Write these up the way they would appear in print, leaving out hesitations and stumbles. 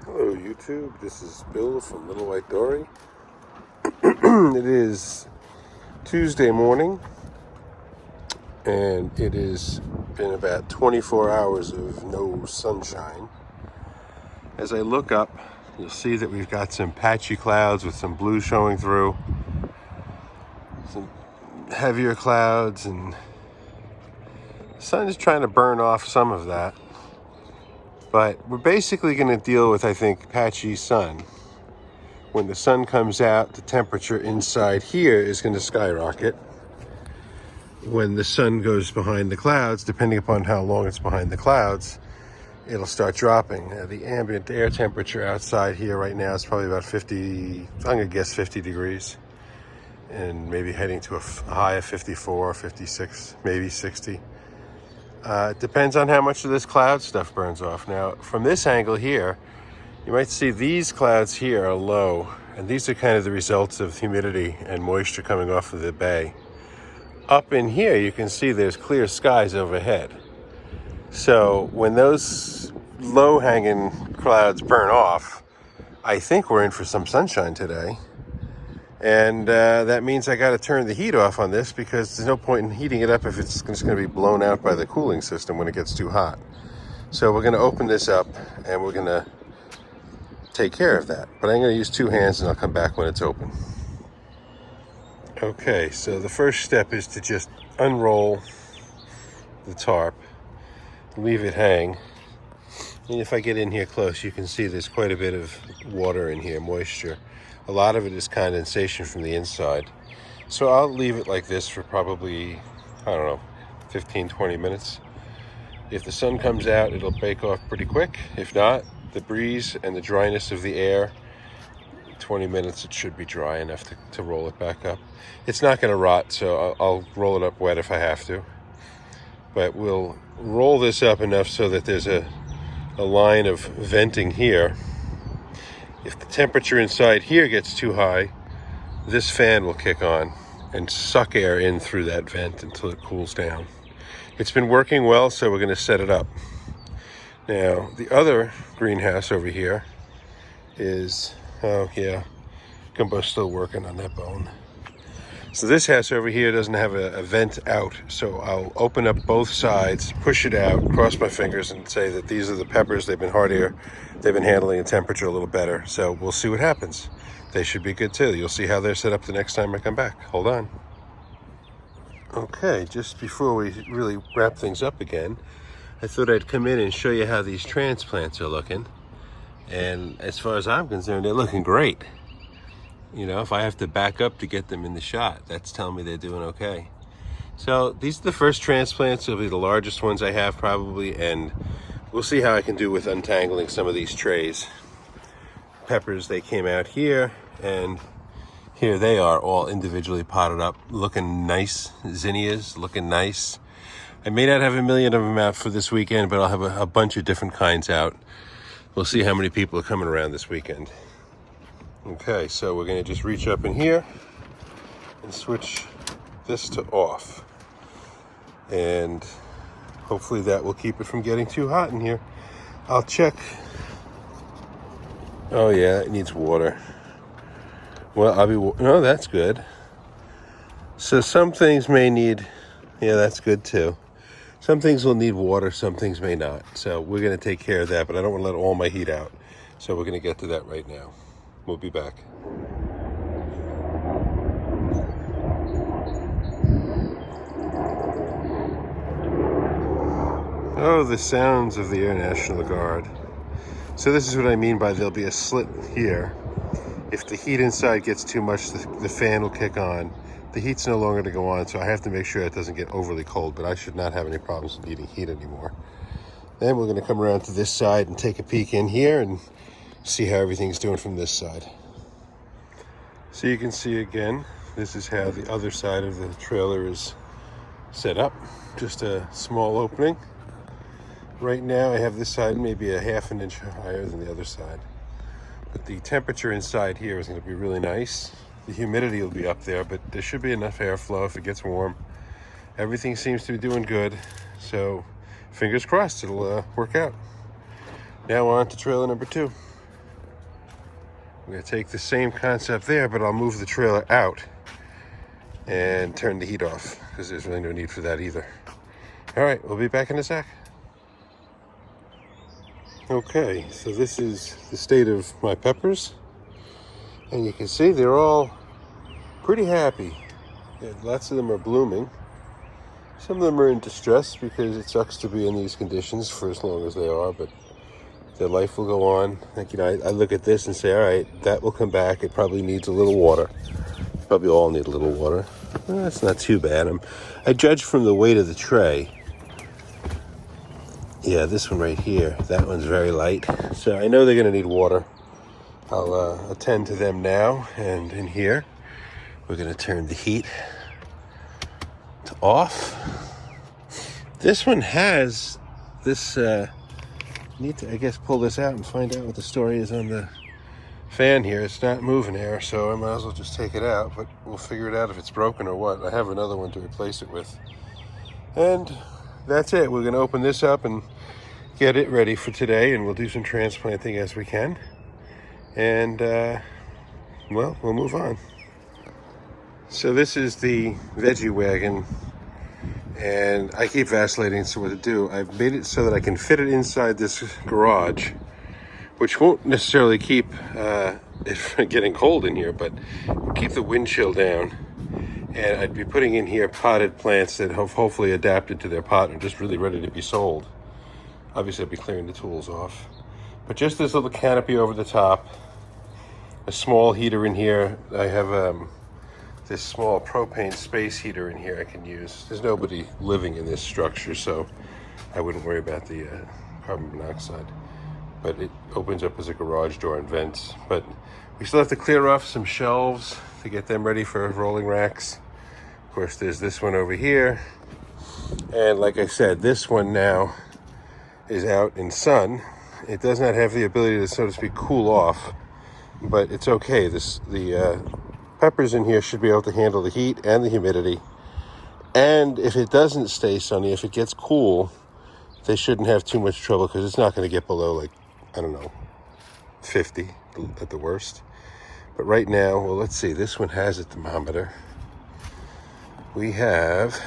Hello YouTube, this is Bill from Little White Dory. It is Tuesday morning and it has been about 24 hours of no sunshine. As I look up, you'll see that we've got some patchy clouds with some blue showing through, some heavier clouds, and the sun is trying to burn off some of that. But we're basically going to deal with, I think, patchy sun. When the sun comes out, the temperature inside here is going to skyrocket. When the sun goes behind the clouds, depending upon how long it's behind the clouds, it'll start dropping. The ambient air temperature outside here right now is probably about 50, I'm going to guess 50 degrees. And maybe heading to a high of 54, 56, maybe 60. It depends on how much of this cloud stuff burns off. Now, from this angle here, you might see these clouds here are low, and these are kind of the results of humidity and moisture coming off of the bay. Up in here, you can see there's clear skies overhead. So when those low-hanging clouds burn off, I think we're in for some sunshine today. And that means I got to turn the heat off on this because there's no point in heating it up if it's just going to be blown out by the cooling system when it gets too hot. So we're going to open this up and we're going to take care of that. But I'm going to use two hands and I'll come back when it's open. Okay, so the first step is to just unroll the tarp, leave it hang. And if I get in here close, you can see there's quite a bit of water in here, moisture. A lot of it is condensation from the inside. So I'll leave it like this for probably, 15, 20 minutes. If the sun comes out, it'll bake off pretty quick. If not, the breeze and the dryness of the air, 20 minutes it should be dry enough to roll it back up. It's not going to rot, so I'll roll it up wet if I have to. But we'll roll this up enough so that there's a line of venting here. If the temperature inside here gets too high, this fan will kick on and suck air in through that vent until it cools down. It's been working well, so we're going to set it up. Now, the other greenhouse over here is, Gumbo's still working on that bone. So this house over here doesn't have a vent out, so I'll open up both sides, push it out, cross my fingers, and say that these are the peppers. They've been hardier. They've been handling the temperature a little better, so we'll see what happens. They should be good too. You'll see how they're set up the next time I come back. Hold on. Okay, just before we really wrap things up again, I thought I'd come in and show you how these transplants are looking. And as far as I'm concerned, they're looking great. You know, if I have to back up to get them in the shot, that's telling me they're doing okay. So these are the first transplants. They'll be the largest ones I have probably, and we'll see how I can do with untangling some of these trays. Peppers, they came out here, and here they are all individually potted up, looking nice. Zinnias, looking nice. I may not have a million of them out for this weekend, but I'll have a bunch of different kinds out. We'll see how many people are coming around this weekend. Okay, so we're going to just reach up in here and switch this to off. And hopefully that will keep it from getting too hot in here. I'll check. Oh yeah, it needs water. Well, no, that's good. So some things may need, yeah, that's good too. Some things will need water, some things may not. So we're going to take care of that, but I don't want to let all my heat out. So we're going to get to that right now. We'll be back. Oh, the sounds of the Air National Guard. So this is what I mean by there'll be a slit here. If the heat inside gets too much, the fan will kick on. The heat's no longer to go on, so I have to make sure it doesn't get overly cold, but I should not have any problems with needing heat anymore. Then we're going to come around to this side and take a peek in here and see how everything's doing from this side. So you can see again, this is how the other side of the trailer is set up. Just a small opening. Right now I have this side maybe a half an inch higher than the other side. But the temperature inside here is going to be really nice. The humidity will be up there, but there should be enough airflow if it gets warm. Everything seems to be doing good, so fingers crossed it'll work out. Now on to trailer number 2. I'm going to take the same concept there, but I'll move the trailer out and turn the heat off because there's really no need for that either. All right, we'll be back in a sec. Okay, so this is the state of my peppers. And you can see they're all pretty happy. Lots of them are blooming. Some of them are in distress because it sucks to be in these conditions for as long as they are, but their life will go on. Like, I look at this and say, all right, that will come back. It probably needs a little water. Probably all need a little water. Well, that's not too bad. I judge from the weight of the tray. Yeah, this one right here, that one's very light. So I know they're going to need water. I'll attend to them now. And in here, we're going to turn the heat to off. This one has this, need to, I guess, pull this out and find out what the story is on the fan here. It's not moving air, so I might as well just take it out, but we'll figure it out if it's broken or what. I have another one to replace it with. And that's it. We're going to open this up and get it ready for today, and we'll do some transplanting as we can. And, well, we'll move on. So this is the veggie wagon, and I keep vacillating as to what to do. I've made it so that I can fit it inside this garage, which won't necessarily keep it from getting cold in here, but keep the wind chill down. And I'd be putting in here potted plants that have hopefully adapted to their pot and just really ready to be sold. Obviously, I'd be clearing the tools off. But just this little canopy over the top, a small heater in here. I have this small propane space heater in here I can use. There's nobody living in this structure, so I wouldn't worry about the carbon monoxide. But it opens up as a garage door and vents. But we still have to clear off some shelves to get them ready for rolling racks. Of course, there's this one over here. And like I said, this one now is out in sun. It does not have the ability to, so to speak, cool off, but it's okay. The peppers in here should be able to handle the heat and the humidity. And if it doesn't stay sunny, if it gets cool, they shouldn't have too much trouble because it's not going to get below, like, I don't know, 50 at the worst. But right now, well, let's see. This one has a thermometer. We have,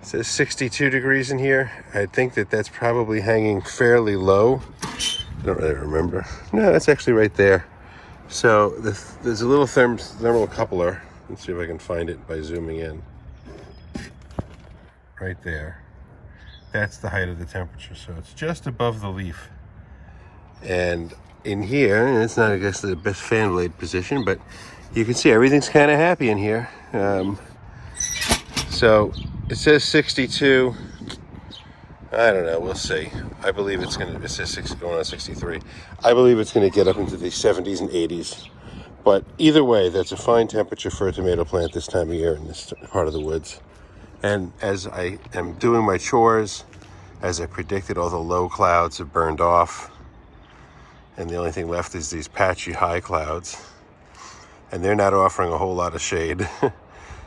it says 62 degrees in here. I think that that's probably hanging fairly low. I don't really remember. No, that's actually right there. So there's a little thermal coupler. Let's see if I can find it by zooming in. Right there. That's the height of the temperature. So it's just above the leaf. And in here, and it's not, I guess, the best fan blade position, but you can see everything's kind of happy in here. So it says 62. I don't know. We'll see. I believe it's going to, it says 60, going on 63. I believe it's going to get up into the 70s and 80s. But either way, that's a fine temperature for a tomato plant this time of year in this part of the woods. And as I am doing my chores, as I predicted, all the low clouds have burned off. And the only thing left is these patchy high clouds. And they're not offering a whole lot of shade.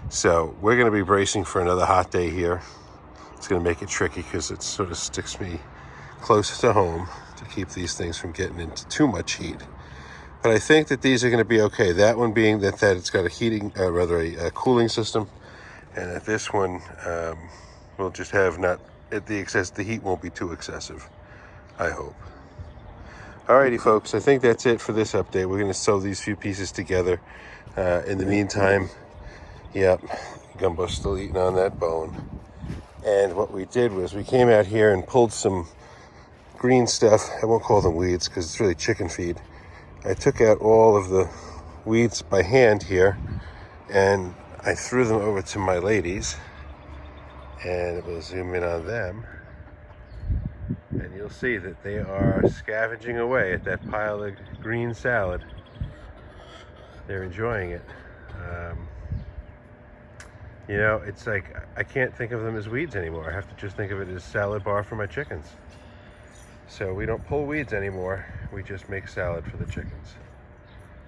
So we're going to be bracing for another hot day here. It's going to make it tricky because it sort of sticks me close to home to keep these things from getting into too much heat. But I think that these are going to be okay. That one being that it's got a heating, a cooling system. And that this one will just have not, the heat won't be too excessive, I hope. Alrighty, folks, I think that's it for this update. We're going to sew these few pieces together. In the meantime, yep, Gumbo's still eating on that bone. And what we did was we came out here and pulled some green stuff. I won't call them weeds because it's really chicken feed. I took out all of the weeds by hand here, and I threw them over to my ladies. And we'll zoom in on them. And you'll see that they are scavenging away at that pile of green salad. They're enjoying it. You know, it's like, I can't think of them as weeds anymore. I have to just think of it as salad bar for my chickens. So we don't pull weeds anymore. We just make salad for the chickens.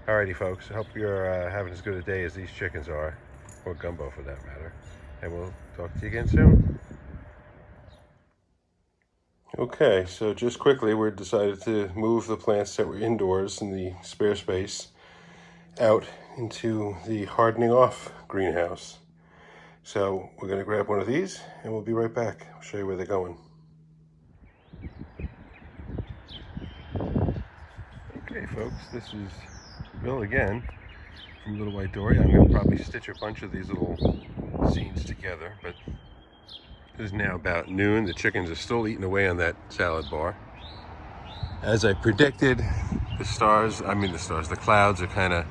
Alrighty, folks. I hope you're having as good a day as these chickens are, or Gumbo for that matter. And we'll talk to you again soon. Okay, so just quickly, we decided to move the plants that were indoors in the spare space out into the hardening off greenhouse. So we're going to grab one of these and we'll be right back. I'll show you where they're going. Okay folks, this is Bill again from Little White Dory. I'm going to probably stitch a bunch of these little scenes together, but it is now about noon. The chickens are still eating away on that salad bar. As I predicted, the clouds are kind of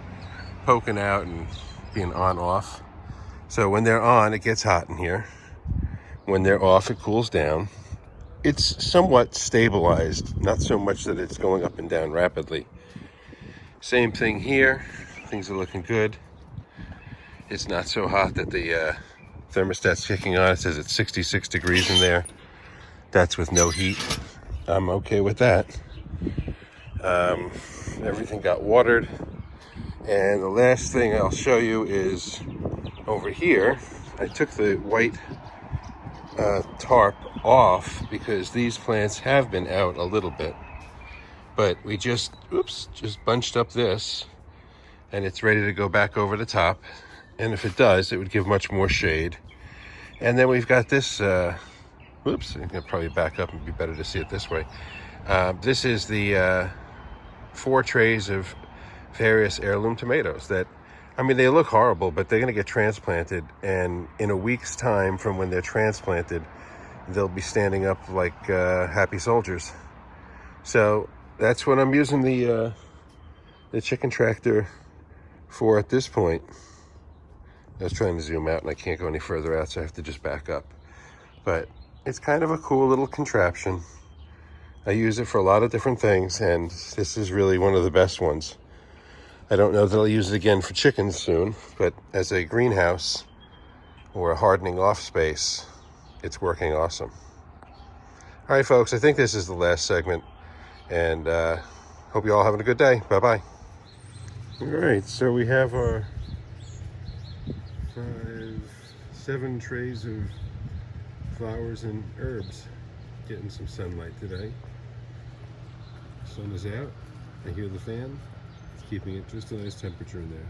poking out and being on off. So when they're on, it gets hot in here. When they're off, it cools down. It's somewhat stabilized, not so much that it's going up and down rapidly. Same thing here. Things are looking good. It's not so hot that the thermostat's kicking on. It says it's 66 degrees in there. That's with no heat. I'm okay with that. Everything got watered. And the last thing I'll show you is over here. I took the white tarp off because these plants have been out a little bit. But we just bunched up this, and it's ready to go back over the top. And if it does, it would give much more shade. And then we've got this, I can probably back up and be better to see it this way. This is the 4 trays of various heirloom tomatoes that, they look horrible, but they're gonna get transplanted. And in a week's time from when they're transplanted, they'll be standing up like happy soldiers. So that's what I'm using the chicken tractor for at this point. I was trying to zoom out and I can't go any further out, so I have to just back up. But it's kind of a cool little contraption. I use it for a lot of different things, and this is really one of the best ones. I don't know that I'll use it again for chickens soon, but as a greenhouse or a hardening off space, it's working awesome. All right, folks, I think this is the last segment, and hope you all having a good day. Bye-bye. All right, so we have our 7 trays of flowers and herbs getting some sunlight today. Sun is out. I hear the fan. It's keeping it just a nice temperature in there.